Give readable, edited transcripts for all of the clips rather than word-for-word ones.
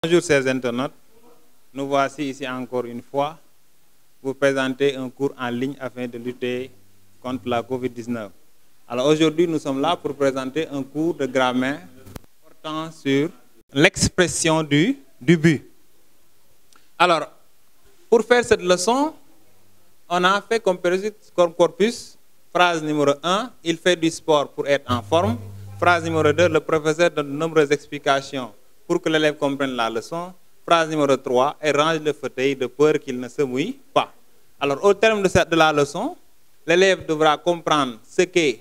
Bonjour chers internautes, nous voici ici encore une fois pour présenter un cours en ligne afin de lutter contre la COVID-19. Alors aujourd'hui nous sommes là pour présenter un cours de grammaire portant sur l'expression du but. Alors pour faire cette leçon, on a fait comme corpus, phrase numéro 1, il fait du sport pour être en forme. Phrase numéro 2, le professeur donne de nombreuses explications pour que l'élève comprenne la leçon. Phrase numéro 3, elle range le fauteuil de peur qu'il ne se mouille pas. Alors, au terme de la leçon, l'élève devra comprendre ce qu'est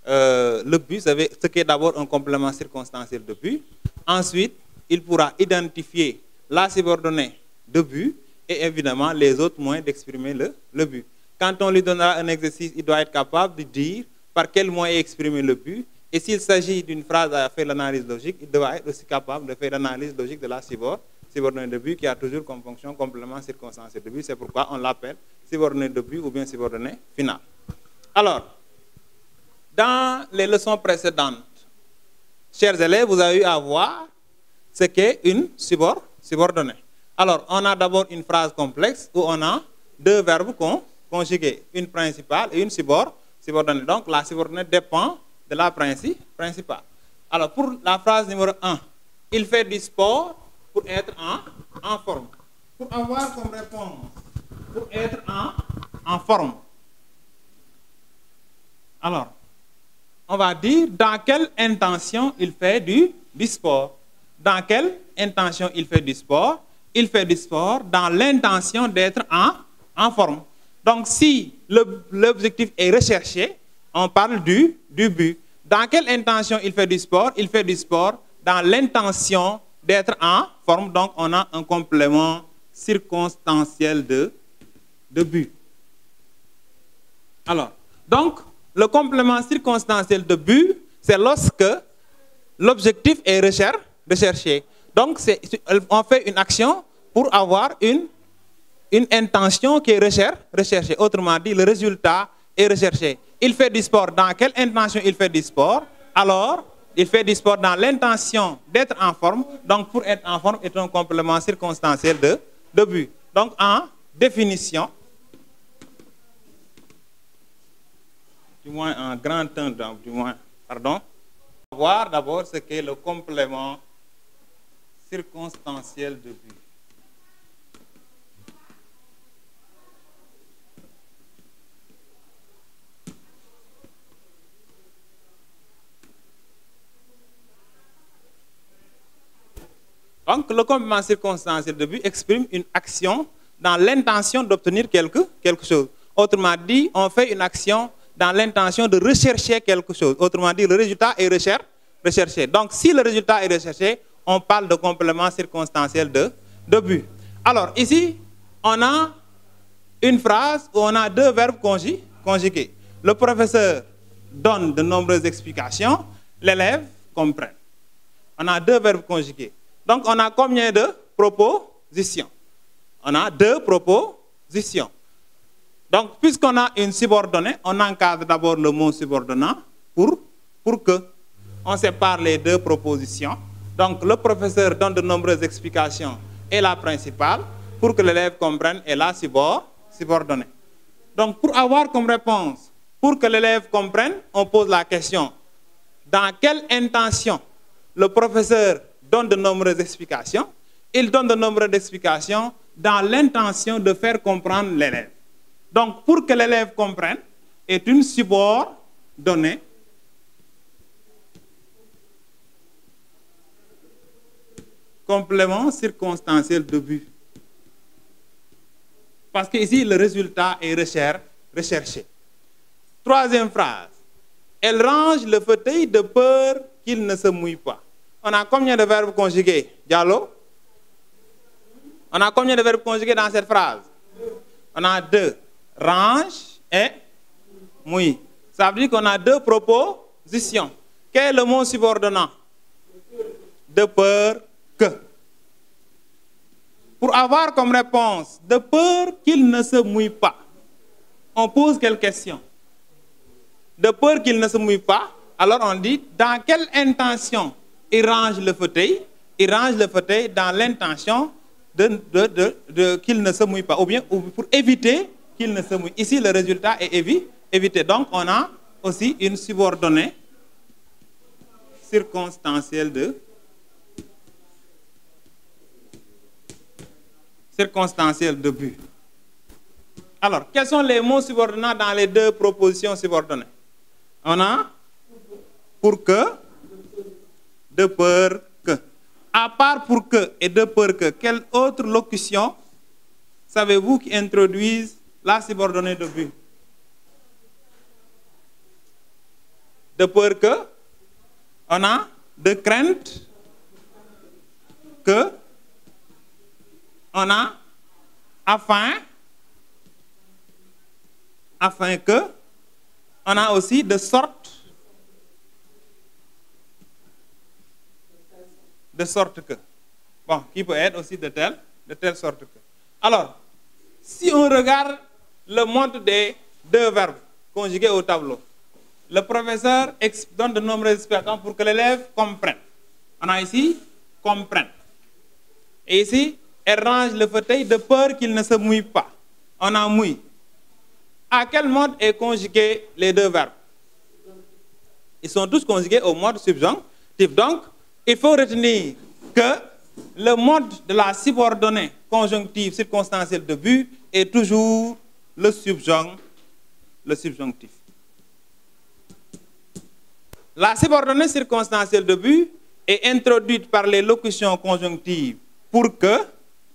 le but, ce qu'est d'abord un complément circonstanciel de but. Ensuite, il pourra identifier la subordonnée de but et évidemment les autres moyens d'exprimer le but. Quand on lui donnera un exercice, il doit être capable de dire par quel moyen exprimer le but. Et s'il s'agit d'une phrase à faire l'analyse logique, il devra être aussi capable de faire l'analyse logique de la subordonnée de but qui a toujours comme fonction complément circonstanciel de but. C'est pourquoi on l'appelle subordonnée de but ou bien subordonnée finale. Alors, dans les leçons précédentes, chers élèves, vous avez eu à voir ce qu'est une subordonnée. Alors, on a d'abord une phrase complexe où on a deux verbes conjugués, une principale et une subordonnée. Donc, la subordonnée dépend de la principale. Alors, pour la phrase numéro 1, il fait du sport pour être en forme. Pour avoir comme réponse, pour être en forme. Alors, on va dire dans quelle intention il fait du sport. Dans quelle intention il fait du sport? Il fait du sport dans l'intention d'être en forme. Donc, si l'objectif est recherché, on parle du but. Dans quelle intention il fait du sport? Il fait du sport dans l'intention d'être en forme. Donc, on a un complément circonstanciel de but. Alors, donc, le complément circonstanciel de but, c'est lorsque l'objectif est recherché. Donc, on fait une action pour avoir une intention qui est recherchée. Autrement dit, le résultat est recherché. Il fait du sport. Dans quelle intention il fait du sport? Alors, il fait du sport dans l'intention d'être en forme. Donc, pour être en forme est un complément circonstanciel de but. Donc, en définition, du moins en grand temps, pardon, on va voir d'abord ce qu'est le complément circonstanciel de but. Donc, le complément circonstanciel de but exprime une action dans l'intention d'obtenir quelque chose. Autrement dit, on fait une action dans l'intention de rechercher quelque chose. Autrement dit, le résultat est recherché. Donc, si le résultat est recherché, on parle de complément circonstanciel de but. Alors, ici, on a une phrase où on a deux verbes conjugués. Le professeur donne de nombreuses explications, l'élève comprend. On a deux verbes conjugués. Donc, on a combien de propositions? On a deux propositions. Donc, puisqu'on a une subordonnée, on encadre d'abord le mot subordonnant pour que on sépare les deux propositions. Donc, le professeur donne de nombreuses explications et la principale pour que l'élève comprenne et la subordonnée. Donc, pour avoir comme réponse, pour que l'élève comprenne, on pose la question, dans quelle intention le professeur donne de nombreuses explications? Il donne de nombreuses explications dans l'intention de faire comprendre l'élève. Donc, pour que l'élève comprenne, est une subordonnée complément circonstanciel de but. Parce que ici, le résultat est recherché. Troisième phrase. Elle range le fauteuil de peur qu'il ne se mouille pas. On a combien de verbes conjugués, Diallo? On a combien de verbes conjugués dans cette phrase? On a deux. Range et mouille. Ça veut dire qu'on a deux propositions. Quel est le mot subordonnant? De peur que. Pour avoir comme réponse de peur qu'il ne se mouille pas, on pose quelle question? De peur qu'il ne se mouille pas, alors on dit dans quelle intention il range le fauteuil? il range le fauteuil dans l'intention qu'il ne se mouille pas, ou bien pour éviter qu'il ne se mouille. Ici, le résultat est évité. Donc, on a aussi une subordonnée circonstancielle de but. Alors, quels sont les mots subordonnés dans les deux propositions subordonnées? On a pour que, de peur que. À part pour que et de peur que, quelle autre locution savez-vous qui introduisent la subordonnée de but? De peur que, on a de crainte que, on a afin que, on a aussi de sorte que. Bon, qui peut être aussi de telle sorte que. Alors, si on regarde le mode des deux verbes conjugués au tableau, le professeur donne de nombreuses explications pour que l'élève comprenne. On a ici comprenne. Et ici, elle range le fauteuil de peur qu'il ne se mouille pas. On a mouille. À quel mode est conjugué les deux verbes? Ils sont tous conjugués au mode subjonctif. Donc, il faut retenir que le mode de la subordonnée conjonctive circonstancielle de but est toujours le subjonctif. La subordonnée circonstancielle de but est introduite par les locutions conjonctives pour que,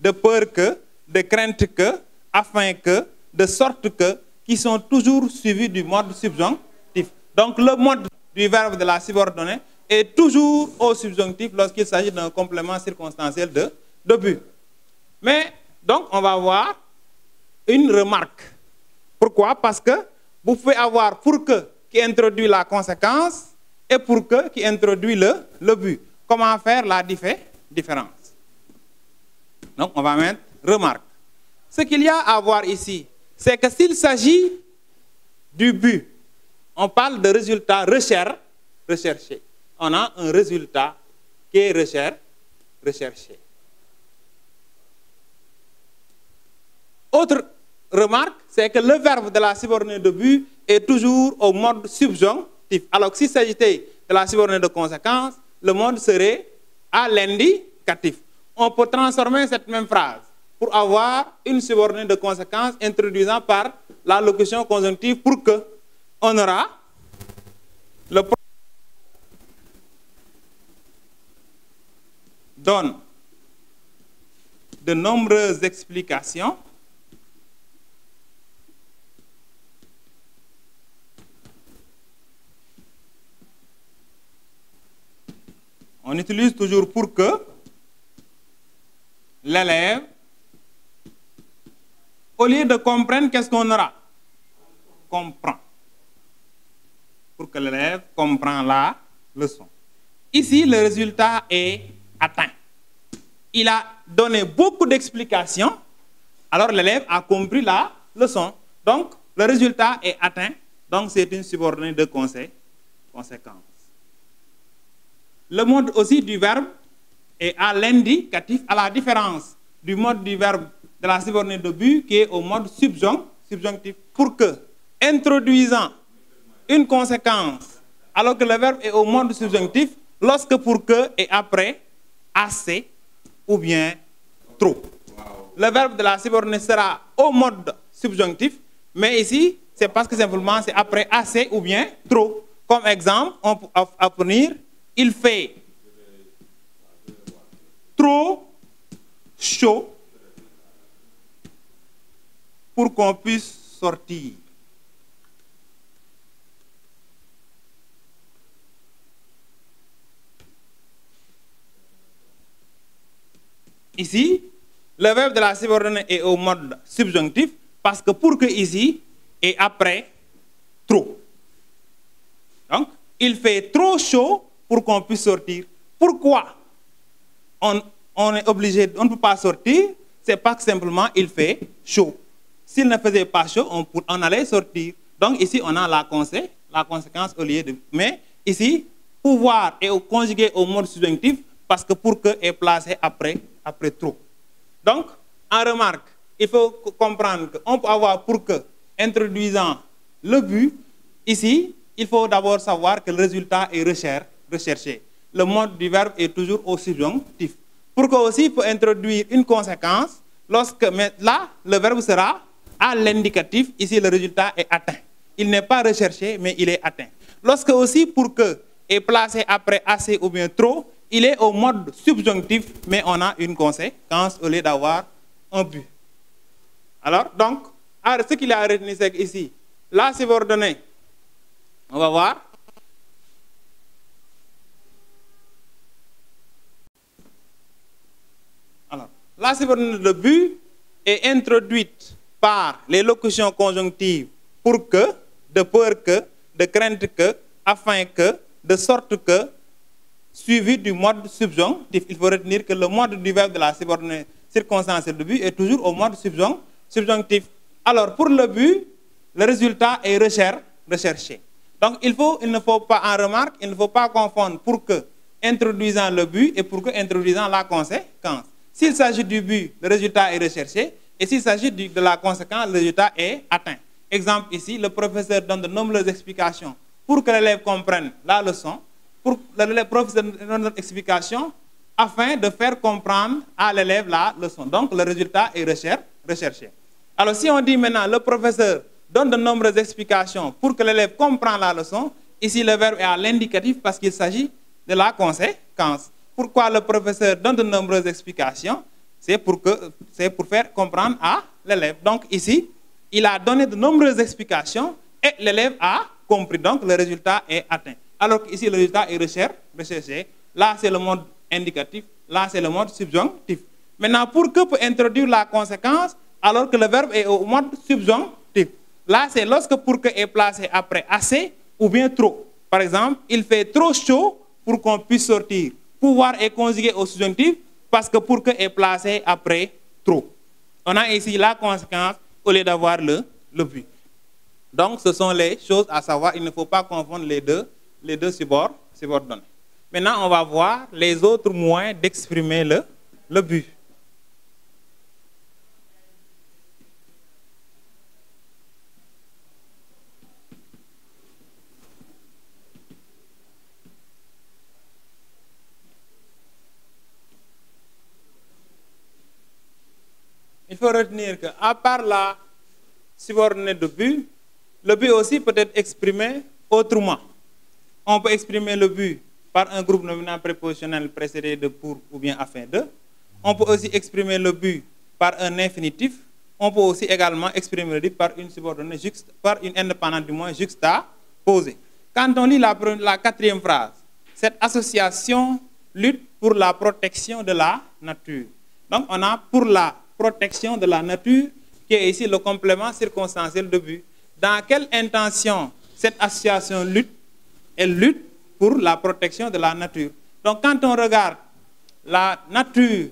de peur que, de crainte que, afin que, de sorte que, qui sont toujours suivies du mode subjonctif. Donc le mode du verbe de la subordonnée est toujours au subjonctif lorsqu'il s'agit d'un complément circonstanciel de but. Mais, donc, on va avoir une remarque. Pourquoi? Parce que vous pouvez avoir pour que qui introduit la conséquence et pour que qui introduit le but. Comment faire la différence? Donc, on va mettre remarque. Ce qu'il y a à voir ici, c'est que s'il s'agit du but, on parle de résultat recherché. On a un résultat qui est recherché. Autre remarque, c'est que le verbe de la subordonnée de but est toujours au mode subjonctif. Alors que s'il s'agitait de la subordonnée de conséquence, le mode serait à l'indicatif. On peut transformer cette même phrase pour avoir une subordonnée de conséquence introduisant par la locution conjonctive pour que. On aura le donne de nombreuses explications on utilise toujours pour que l'élève, au lieu de comprendre, qu'est-ce qu'on aura? Comprend. Pour que l'élève comprenne la leçon. Ici, le résultat est atteint. Il a donné beaucoup d'explications, alors l'élève a compris la leçon. Donc, le résultat est atteint, donc c'est une subordonnée de conséquence. Le mode aussi du verbe est à l'indicatif, à la différence du mode du verbe de la subordonnée de but qui est au mode subjonctif. Pour que, introduisant une conséquence, alors que le verbe est au mode subjonctif, lorsque pour que est après assez ou bien trop. Le verbe de la subordonnée sera au mode subjonctif, mais ici, c'est parce que simplement c'est après assez ou bien trop. Comme exemple, on peut obtenir il fait trop chaud pour qu'on puisse sortir. Ici, le verbe de la subordonnée est au mode subjonctif parce que pour que ici est après trop. Donc, il fait trop chaud pour qu'on puisse sortir. Pourquoi on est obligé, on ne peut pas sortir? C'est parce que simplement il fait chaud. S'il ne faisait pas chaud, on allait sortir. Donc ici, on a la conséquence au lieu de... Mais ici, pouvoir est conjugué au mode subjonctif parce que pour que est placé après trop. Donc, en remarque, il faut comprendre qu'on peut avoir pour que introduisant le but, ici, il faut d'abord savoir que le résultat est recherché. Le mode du verbe est toujours au subjonctif. Pour que aussi, il faut introduire une conséquence, lorsque là, le verbe sera à l'indicatif, ici, le résultat est atteint. Il n'est pas recherché, mais il est atteint. Lorsque aussi, pour que est placé après assez ou bien trop, il est au mode subjonctif, mais on a une conséquence au lieu d'avoir un but. Alors, donc, ce qu'il a retenu, c'est ici, la subordonnée, on va voir. Alors, la subordonnée de but est introduite par les locutions conjonctives pour que, de peur que, de crainte que, afin que, de sorte que, suivi du mode subjonctif. Il faut retenir que le mode du verbe de la subordonnée circonstancielle de but est toujours au mode subjonctif. Alors, pour le but, le résultat est recherché. Donc, il ne faut pas, en remarque, il ne faut pas confondre pour que introduisant le but et pour que introduisant la conséquence. S'il s'agit du but, le résultat est recherché. Et s'il s'agit de la conséquence, le résultat est atteint. Exemple ici, le professeur donne de nombreuses explications pour que l'élève comprenne la leçon. Pour le professeur donne une explication afin de faire comprendre à l'élève la leçon. Donc, le résultat est recherché. Alors, si on dit maintenant, le professeur donne de nombreuses explications pour que l'élève comprenne la leçon, ici, le verbe est à l'indicatif parce qu'il s'agit de la conséquence. Pourquoi le professeur donne de nombreuses explications? C'est pour faire comprendre à l'élève. Donc, ici, il a donné de nombreuses explications et l'élève a compris. Donc, le résultat est atteint. Alors qu'ici, le résultat est recherché. Là, c'est le mode indicatif. Là, c'est le mode subjonctif. Maintenant, pour que peut introduire la conséquence, alors que le verbe est au mode subjonctif. Là, c'est lorsque pour que est placé après assez ou bien trop. Par exemple, il fait trop chaud pour qu'on puisse sortir. Pouvoir est conjugué au subjonctif parce que pour que est placé après trop. On a ici la conséquence au lieu d'avoir le but. Donc, ce sont les choses à savoir. Il ne faut pas confondre les deux subordonnées. Maintenant, on va voir les autres moyens d'exprimer le but. Il faut retenir qu'à part la subordonnée de but, le but aussi peut être exprimé autrement. On peut exprimer le but par un groupe nominal prépositionnel précédé de pour ou bien afin de. On peut aussi exprimer le but par un infinitif. On peut aussi également exprimer le but par une subordonnée par une indépendante du moins juxtaposée. Quand on lit la quatrième phrase, cette association lutte pour la protection de la nature. Donc on a pour la protection de la nature qui est ici le complément circonstanciel de but. Dans quelle intention cette association lutte? Elle lutte pour la protection de la nature. Donc, quand on regarde la nature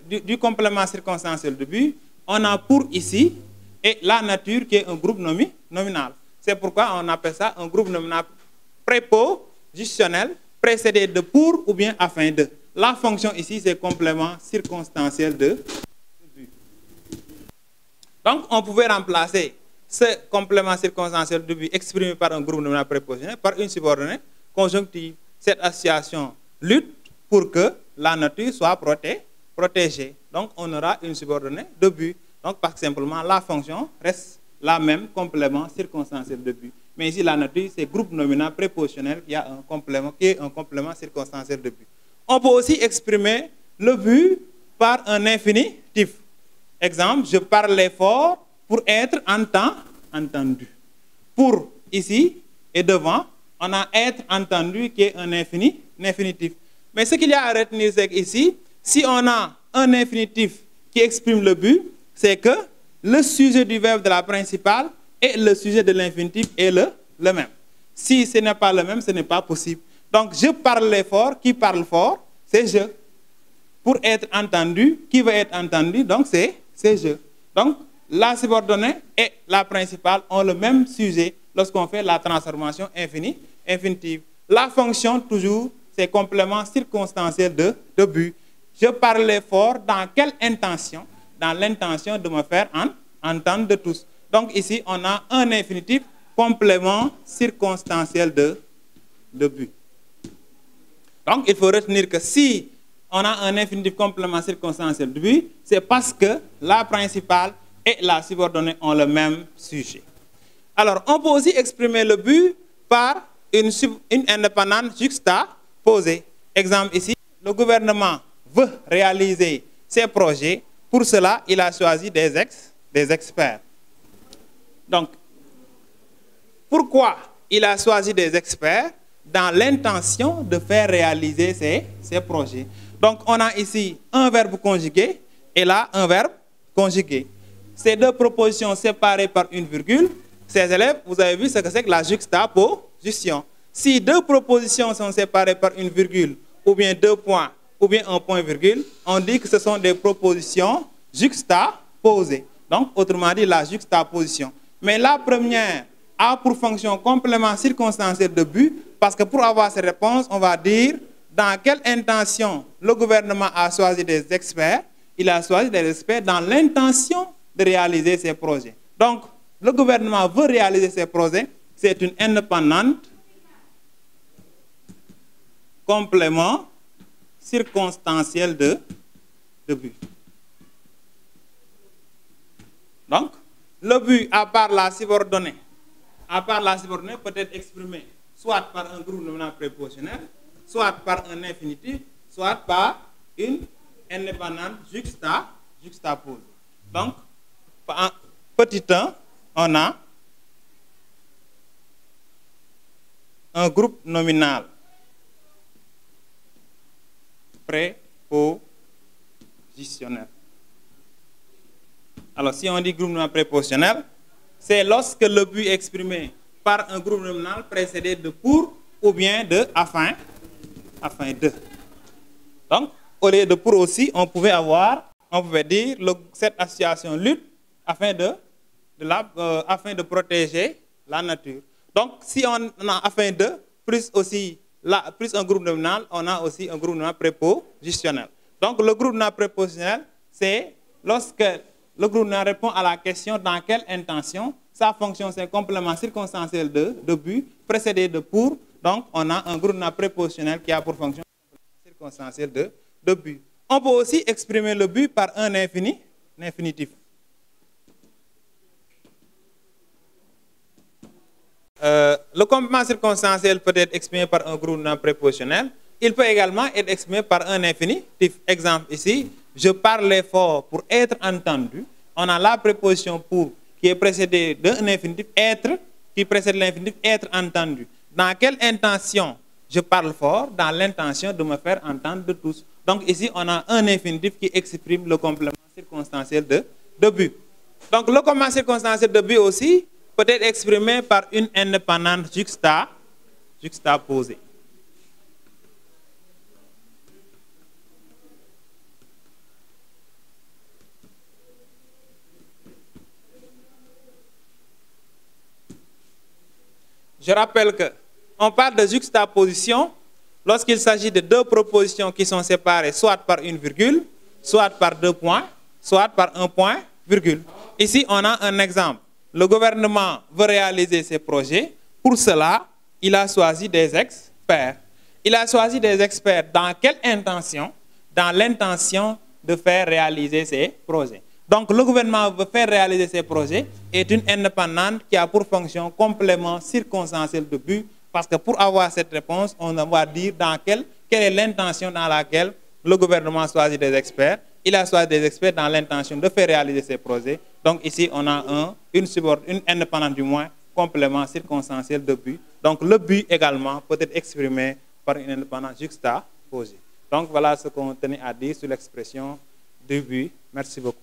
du complément circonstanciel de but, on a pour ici et la nature qui est un groupe nominal. C'est pourquoi on appelle ça un groupe nominal prépositionnel précédé de pour ou bien afin de. La fonction ici, c'est complément circonstanciel de but. Donc, on pouvait remplacer ce complément circonstanciel de but exprimé par un groupe nominal prépositionnel par une subordonnée conjonctive. Cette association lutte pour que la nature soit protégée. Donc, on aura une subordonnée de but. Donc, parce que simplement, la fonction reste la même, complément circonstanciel de but. Mais ici, la nature, c'est groupe nominal prépositionnel qui est un complément circonstanciel de but. On peut aussi exprimer le but par un infinitif. Exemple, je parlais fort pour être entendu. Pour, ici, et devant, on a être entendu qui est un infinitif. Mais ce qu'il y a à retenir, c'est qu'ici, si on a un infinitif qui exprime le but, c'est que le sujet du verbe de la principale et le sujet de l'infinitif est le même. Si ce n'est pas le même, ce n'est pas possible. Donc, je parlais fort, qui parle fort, c'est je. Pour être entendu, qui va être entendu, donc c'est je. Donc, la subordonnée et la principale ont le même sujet lorsqu'on fait la transformation infinitive. La fonction, toujours, c'est complément circonstanciel de but. Je parlais fort dans quelle intention? Dans l'intention de me faire entendre de tous. Donc ici, on a un infinitif complément circonstanciel de but. Donc il faut retenir que si on a un infinitif complément circonstanciel de but, c'est parce que la principale et la subordonnée ont le même sujet. Alors, on peut aussi exprimer le but par une indépendante juxtaposée. Exemple ici, le gouvernement veut réaliser ses projets. Pour cela, il a choisi des experts. Donc, pourquoi il a choisi des experts? Dans l'intention de faire réaliser ces projets. Donc, on a ici un verbe conjugué et là, un verbe conjugué. Ces deux propositions séparées par une virgule, ces élèves, vous avez vu ce que c'est que la juxtaposition. Si deux propositions sont séparées par une virgule, ou bien deux points, ou bien un point-virgule, on dit que ce sont des propositions juxtaposées. Donc, autrement dit, la juxtaposition. Mais la première a pour fonction complément circonstanciel de but, parce que pour avoir ces réponses, on va dire dans quelle intention le gouvernement a choisi des experts. Il a choisi des experts dans l'intention de réaliser ses projets. Donc, le gouvernement veut réaliser ses projets, c'est une indépendante complément circonstanciel de but. Donc, le but, à part la subordonnée, peut être exprimé soit par un groupe nominal prépositionnel, soit par un infinitif, soit par une indépendante juxtaposée. Donc, en petit 1, on a un groupe nominal prépositionnel. Alors, si on dit groupe nominal prépositionnel, c'est lorsque le but est exprimé par un groupe nominal précédé de pour ou bien de afin de. Donc, au lieu de pour aussi, on pouvait dire cette association lutte afin de protéger la nature. Donc, si on a afin de, plus un groupe nominal, on a aussi un groupe nominal prépositionnel. Donc, le groupe nominal prépositionnel, c'est lorsque le groupe nominal répond à la question dans quelle intention. Sa fonction, c'est complément circonstanciel de but, précédé de pour. Donc, on a un groupe nominal prépositionnel qui a pour fonction circonstanciel de but. On peut aussi exprimer le but par un infinitif. Le complément circonstanciel peut être exprimé par un groupe nominal prépositionnel. Il peut également être exprimé par un infinitif. Exemple ici, je parlais fort pour être entendu. On a la préposition pour qui est précédée d'un infinitif être, qui précède l'infinitif être entendu. Dans quelle intention je parle fort? Dans l'intention de me faire entendre de tous. Donc ici, on a un infinitif qui exprime le complément circonstanciel de but. Donc le complément circonstanciel de but aussi peut être exprimé par une indépendante juxtaposée. Je rappelle qu'on parle de juxtaposition lorsqu'il s'agit de deux propositions qui sont séparées soit par une virgule, soit par deux points, soit par un point, virgule. Ici, on a un exemple. Le gouvernement veut réaliser ses projets. Pour cela, il a choisi des experts. Il a choisi des experts dans quelle intention? Dans l'intention de faire réaliser ses projets. Donc, le gouvernement veut faire réaliser ses projets est une indépendante qui a pour fonction complément circonstanciel de but. Parce que pour avoir cette réponse, on va dire quelle est l'intention dans laquelle le gouvernement choisit des experts. Il a choisi des experts dans l'intention de faire réaliser ses projets. Donc ici, on a une indépendante du moins, complément circonstanciel de but. Donc le but également peut être exprimé par une indépendance juxtaposée. Donc voilà ce qu'on tenait à dire sur l'expression du but. Merci beaucoup.